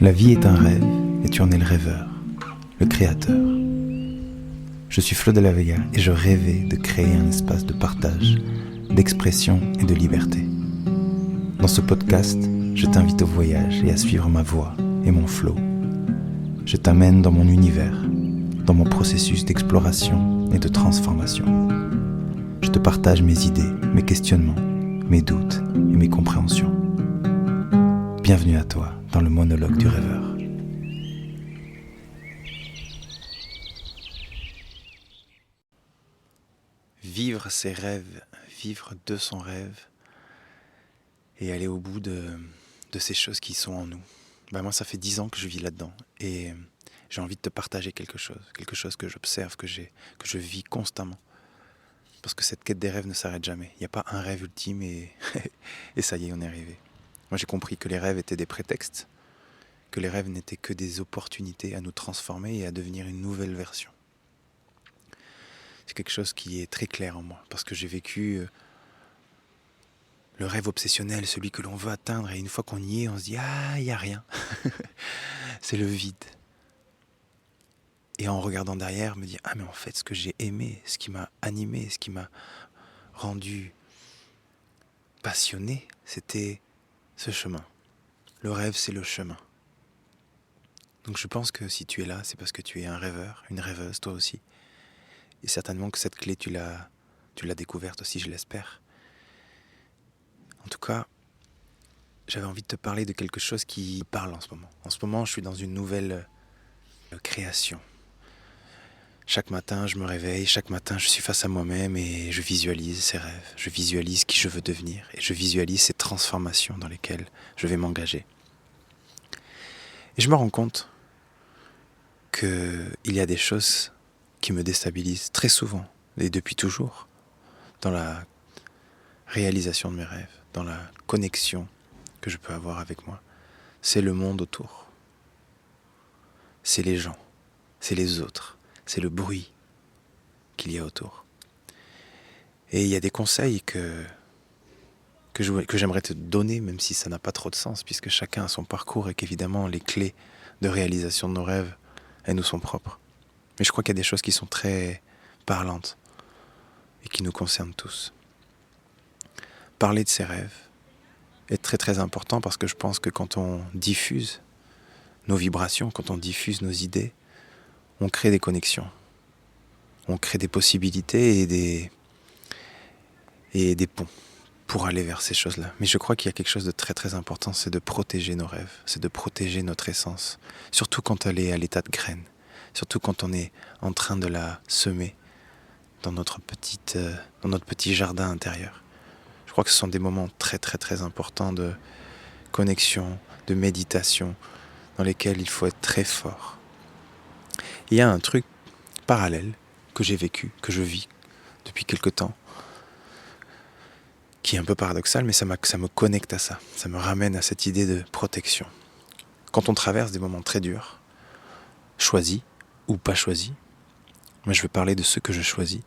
La vie est un rêve et tu en es le rêveur, le créateur. Je suis Flo de la Vega et je rêvais de créer un espace de partage, d'expression et de liberté. Dans ce podcast, je t'invite au voyage et à suivre ma voix et mon flow. Je t'amène dans mon univers, dans mon processus d'exploration et de transformation. Je te partage mes idées, mes questionnements, mes doutes et mes compréhensions. Bienvenue à toi dans le monologue du rêveur. Vivre ses rêves, vivre de son rêve et aller au bout de ces choses qui sont en nous. Moi, ça fait 10 ans que je vis là-dedans et j'ai envie de te partager quelque chose que j'observe, que je vis constamment. Parce que cette quête des rêves ne s'arrête jamais. Il n'y a pas un rêve ultime et ça y est, on est arrivé. Moi, j'ai compris que les rêves étaient des prétextes, que les rêves n'étaient que des opportunités à nous transformer et à devenir une nouvelle version. C'est quelque chose qui est très clair en moi, parce que j'ai vécu le rêve obsessionnel, celui que l'on veut atteindre, et une fois qu'on y est, on se dit « Ah, il n'y a rien !» C'est le vide. Et en regardant derrière, me dire « Ah, mais en fait, ce que j'ai aimé, ce qui m'a animé, ce qui m'a rendu passionné, c'était ce chemin. Le rêve, c'est le chemin. » Donc je pense que si tu es là, c'est parce que tu es un rêveur, une rêveuse, toi aussi. Et certainement que cette clé, tu l'as découverte aussi, je l'espère. En tout cas, j'avais envie de te parler de quelque chose qui parle en ce moment. En ce moment, je suis dans une nouvelle création. Chaque matin, je me réveille, chaque matin, je suis face à moi-même et je visualise ces rêves. Je visualise qui je veux devenir et je visualise ces transformations dans lesquelles je vais m'engager. Et je me rends compte qu'il y a des choses qui me déstabilisent très souvent et depuis toujours dans la réalisation de mes rêves, dans la connexion que je peux avoir avec moi. C'est le monde autour. C'est les gens, c'est les autres. C'est le bruit qu'il y a autour. Et il y a des conseils que j'aimerais te donner, même si ça n'a pas trop de sens, puisque chacun a son parcours et qu'évidemment les clés de réalisation de nos rêves, elles nous sont propres. Mais je crois qu'il y a des choses qui sont très parlantes et qui nous concernent tous. Parler de ses rêves est très très important parce que je pense que quand on diffuse nos vibrations, quand on diffuse nos idées, on crée des connexions. On crée des possibilités et des ponts pour aller vers ces choses-là. Mais je crois qu'il y a quelque chose de très très important, c'est de protéger nos rêves, c'est de protéger notre essence, surtout quand elle est à l'état de graine, surtout quand on est en train de la semer dans notre petit jardin intérieur. Je crois que ce sont des moments très très très importants de connexion, de méditation, dans lesquels il faut être très fort. Il y a un truc parallèle que j'ai vécu, que je vis depuis quelque temps, qui est un peu paradoxal, mais ça me connecte à ça. Ça me ramène à cette idée de protection. Quand on traverse des moments très durs, choisis ou pas choisis, moi je vais parler de ceux que je choisis.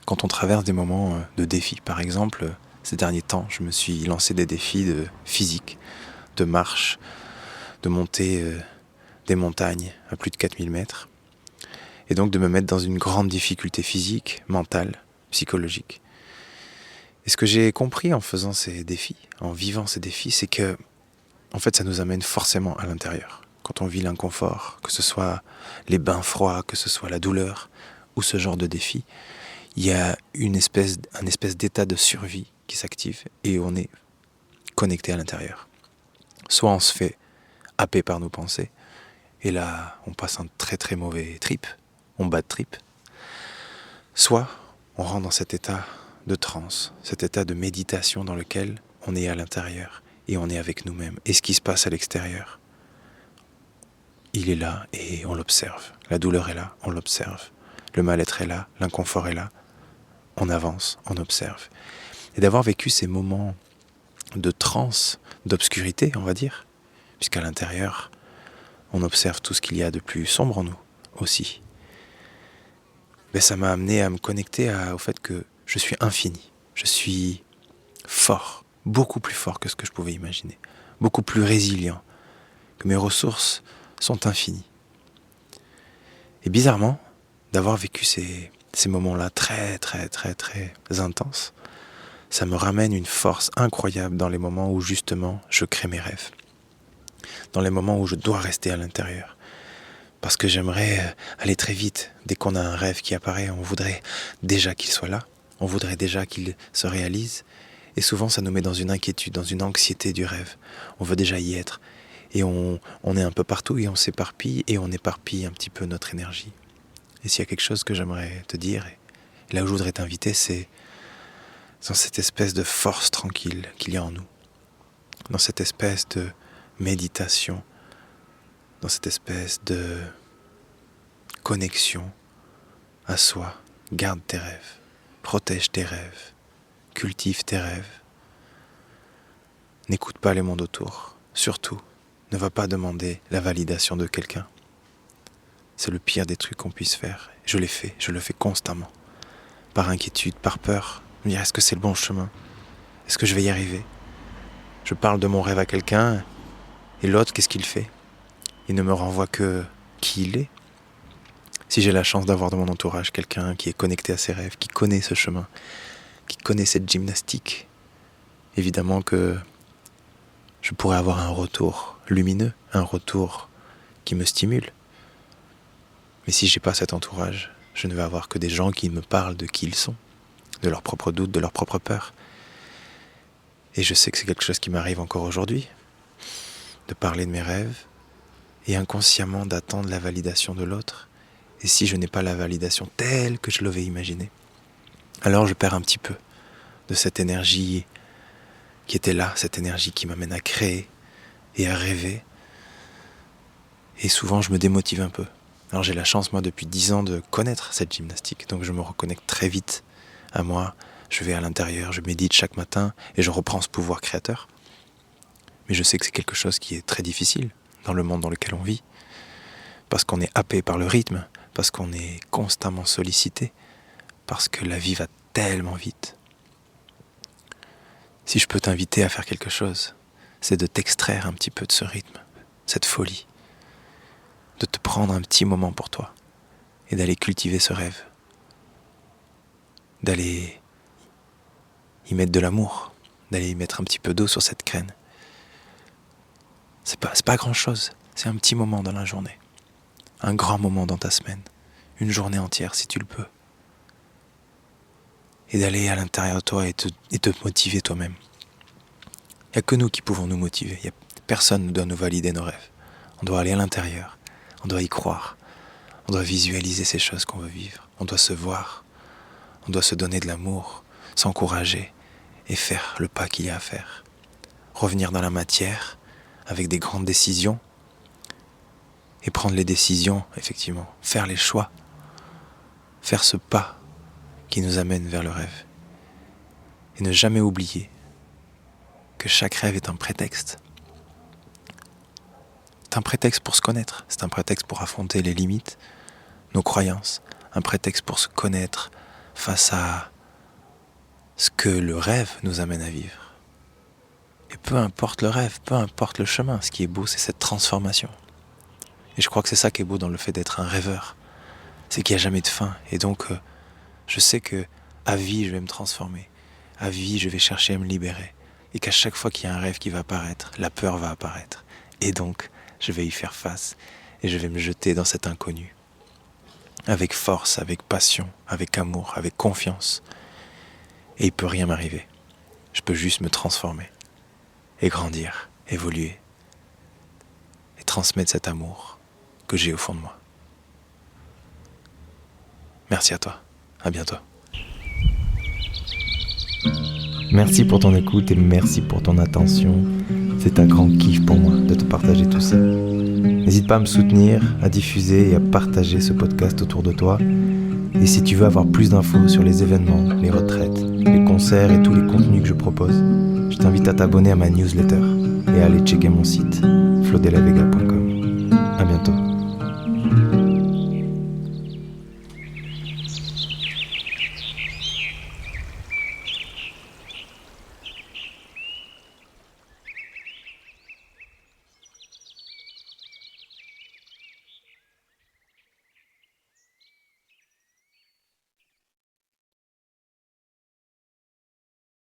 Quand on traverse des moments de défis, par exemple, ces derniers temps, je me suis lancé des défis de physique, de marche, de monter des montagnes à plus de 4000 mètres, et donc de me mettre dans une grande difficulté physique, mentale, psychologique. Et ce que j'ai compris en faisant ces défis, en vivant ces défis, c'est que, en fait, ça nous amène forcément à l'intérieur. Quand on vit l'inconfort, que ce soit les bains froids, que ce soit la douleur, ou ce genre de défi, il y a un espèce d'état de survie qui s'active et on est connecté à l'intérieur. Soit on se fait happer par nos pensées, et là, on passe un très très mauvais trip, on bat de trip. Soit on rentre dans cet état de transe, cet état de méditation dans lequel on est à l'intérieur et on est avec nous-mêmes. Et ce qui se passe à l'extérieur, il est là et on l'observe. La douleur est là, on l'observe. Le mal-être est là, l'inconfort est là. On avance, on observe. Et d'avoir vécu ces moments de transe, d'obscurité, on va dire, puisqu'à l'intérieur, on observe tout ce qu'il y a de plus sombre en nous aussi. Ça m'a amené à me connecter au fait que je suis infini, je suis fort, beaucoup plus fort que ce que je pouvais imaginer, beaucoup plus résilient que mes ressources sont infinies. Et bizarrement, d'avoir vécu ces moments-là très intenses, ça me ramène une force incroyable dans les moments où justement je crée mes rêves. Dans les moments où je dois rester à l'intérieur. Parce que j'aimerais aller très vite. Dès qu'on a un rêve qui apparaît, on voudrait déjà qu'il soit là. On voudrait déjà qu'il se réalise. Et souvent, ça nous met dans une inquiétude, dans une anxiété du rêve. On veut déjà y être. Et on est un peu partout et on s'éparpille et on éparpille un petit peu notre énergie. Et s'il y a quelque chose que j'aimerais te dire, et là où je voudrais t'inviter, c'est dans cette espèce de force tranquille qu'il y a en nous. Dans cette espèce de méditation, dans cette espèce de connexion à soi. Garde tes rêves, protège tes rêves, cultive tes rêves. N'écoute pas les mondes autour. Surtout, ne va pas demander la validation de quelqu'un. C'est le pire des trucs qu'on puisse faire. Je l'ai fait, je le fais constamment. Par inquiétude, par peur. Me dire, est-ce que c'est le bon chemin ? Est-ce que je vais y arriver ? Je parle de mon rêve à quelqu'un, et l'autre, qu'est-ce qu'il fait ? Il ne me renvoie que qui il est. Si j'ai la chance d'avoir dans mon entourage quelqu'un qui est connecté à ses rêves, qui connaît ce chemin, qui connaît cette gymnastique, évidemment que je pourrais avoir un retour lumineux, un retour qui me stimule. Mais si j'ai pas cet entourage, je ne vais avoir que des gens qui me parlent de qui ils sont, de leurs propres doutes, de leurs propres peurs. Et je sais que c'est quelque chose qui m'arrive encore aujourd'hui, de parler de mes rêves, et inconsciemment d'attendre la validation de l'autre. Et si je n'ai pas la validation telle que je l'avais imaginée, alors je perds un petit peu de cette énergie qui était là, cette énergie qui m'amène à créer et à rêver. Et souvent je me démotive un peu. Alors j'ai la chance, moi, depuis 10 ans de connaître cette gymnastique, donc je me reconnecte très vite à moi, je vais à l'intérieur, je médite chaque matin et je reprends ce pouvoir créateur. Mais je sais que c'est quelque chose qui est très difficile dans le monde dans lequel on vit, parce qu'on est happé par le rythme, parce qu'on est constamment sollicité, parce que la vie va tellement vite. Si je peux t'inviter à faire quelque chose, c'est de t'extraire un petit peu de ce rythme, cette folie, de te prendre un petit moment pour toi et d'aller cultiver ce rêve, d'aller y mettre de l'amour, d'aller y mettre un petit peu d'eau sur cette graine. C'est pas grand chose, c'est un petit moment dans la journée, un grand moment dans ta semaine, une journée entière si tu le peux. Et d'aller à l'intérieur de toi et te motiver toi-même. Il n'y a que nous qui pouvons nous motiver, personne ne doit nous valider nos rêves. On doit aller à l'intérieur, on doit y croire, on doit visualiser ces choses qu'on veut vivre, on doit se voir, on doit se donner de l'amour, s'encourager et faire le pas qu'il y a à faire. Revenir dans la matière avec des grandes décisions et prendre les décisions, effectivement, faire les choix, faire ce pas qui nous amène vers le rêve. Et ne jamais oublier que chaque rêve est un prétexte. C'est un prétexte pour se connaître, c'est un prétexte pour affronter les limites, nos croyances, un prétexte pour se connaître face à ce que le rêve nous amène à vivre. Et peu importe le rêve, peu importe le chemin, ce qui est beau, c'est cette transformation. Et je crois que c'est ça qui est beau dans le fait d'être un rêveur, c'est qu'il n'y a jamais de fin. Et donc, je sais que à vie, je vais me transformer. À vie, je vais chercher à me libérer. Et qu'à chaque fois qu'il y a un rêve qui va apparaître, la peur va apparaître. Et donc, je vais y faire face. Et je vais me jeter dans cet inconnu. Avec force, avec passion, avec amour, avec confiance. Et il ne peut rien m'arriver. Je peux juste me transformer. Et grandir, évoluer. Et transmettre cet amour que j'ai au fond de moi. Merci à toi. À bientôt. Merci pour ton écoute et merci pour ton attention. C'est un grand kiff pour moi de te partager tout ça. N'hésite pas à me soutenir, à diffuser et à partager ce podcast autour de toi. Et si tu veux avoir plus d'infos sur les événements, les retraites, les concerts et tous les contenus que je propose, je t'invite à t'abonner à ma newsletter et à aller checker mon site flodelavega.com. À bientôt.